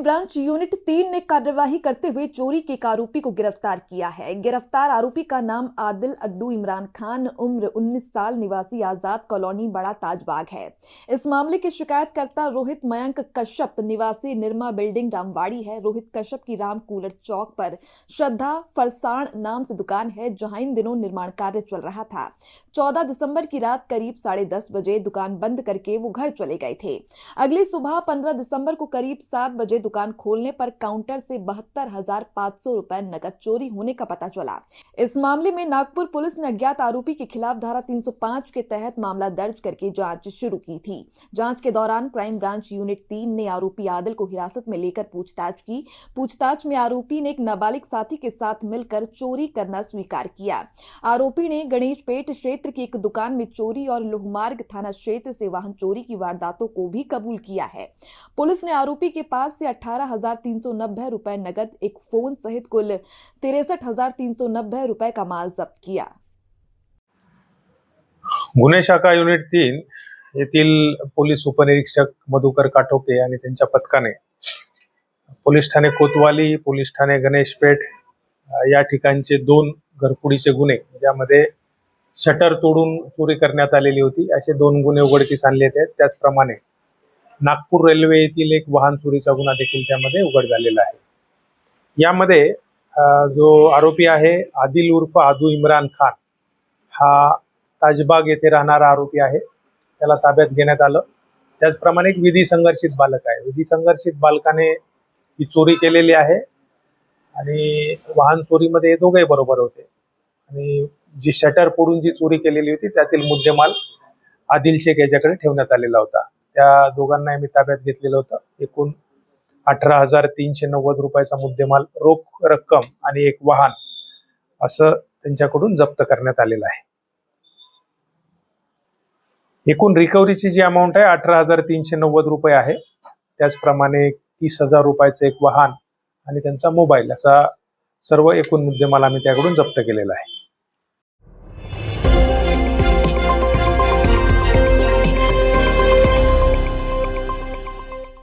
Branch unit 3 ने कार्यवाही करते हुए चोरी के एक आरोपी को गिरफ्तार किया है। गिरफ्तार आरोपी का नाम आदिल अद्दू इमरान खान, उम्र 19 साल, निवासी आजाद कॉलोनी, बड़ा ताजबाग है। इस मामले के शिकायतकर्ता रोहित मयंक कश्यप, निवासी निर्मा बिल्डिंग, रामवाड़ी है। रोहित कश्यप की राम कूलर चौक पर श्रद्धा फरसाण नाम से दुकान है, जहां इन दिनों निर्माण कार्य चल रहा था। 14 दिसंबर की रात करीब 10:30 बजे दुकान बंद करके वो घर चले गए थे। अगली सुबह 15 दिसंबर को करीब 7 बजे दुकान खोलने पर काउंटर से 72,500 रुपए नकद चोरी होने का पता चला। इस मामले में नागपुर पुलिस ने अज्ञात आरोपी के खिलाफ धारा 305 के तहत मामला दर्ज करके जांच शुरू की थी। जांच के दौरान क्राइम ब्रांच यूनिट 3 ने आरोपी आदिल को हिरासत में लेकर पूछताछ की। पूछताछ में आरोपी ने एक नाबालिग साथी के साथ मिलकर चोरी करना स्वीकार किया। आरोपी ने गणेशपेट क्षेत्र की एक दुकान में चोरी और लोहमार्ग थाना क्षेत्र से वाहन चोरी की वारदातों को भी कबूल किया है। पुलिस ने आरोपी के पास से 18,390 रुपए नगद, एक फोन सहित कुल 63,390 रुपए का माल जब्त किया। गुन्हे शाखा युनिट 3 येथील पोलीस उपनिरीक्षक मधुकर काटोके आणि त्यांच्या पथकाने पोलीस ठाणे कोतवाली, पोलीस ठाणे गणेशपेठ या ठिकाणचे 2 घरफोडीचे गुन्हे, ज्यामध्ये शटर तोडून चोरी करण्यात आलेली होती, असे 2 गुन्हे उघडकीस आणले आहेत। त्याचप्रमाणे नागपूर रेल्वे येथील एक वाहन चोरीचा गुन्हा देखील त्यामध्ये उघड झालेला आहे। यामध्ये जो आरोपी आहे आदिल उर्फ आदू इम्रान खान, हा ताजबाग येथे राहणारा आरोपी आहे। त्याला ताब्यात घेण्यात आलं। त्याचप्रमाणे एक विधी संघर्षित बालक आहे। विधी संघर्षित बालकाने ही चोरी केलेली आहे आणि वाहन चोरीमध्ये हे दोघेही बरोबर होते आणि जी शटर फोडून जी चोरी केलेली होती त्यातील मुद्देमाल आदिल शेख याच्याकडे ठेवण्यात आलेला होता। त्या दोघांना आम्ही ताब्यात घेतलेलं होतं। एकूण 18,390 रुपयाचा मुद्देमाल, रोख रक्कम आणि एक वाहन असं त्यांच्याकडून जप्त करण्यात आलेलं आहे। एकूण रिकव्हरीची जी अमाऊंट आहे 18,390 रुपये आहे। त्याचप्रमाणे 30,000 रुपयाचं एक वाहन आणि त्यांचा मोबाईल, असा सर्व एकूण मुद्देमाल आम्ही त्याकडून जप्त केलेला आहे।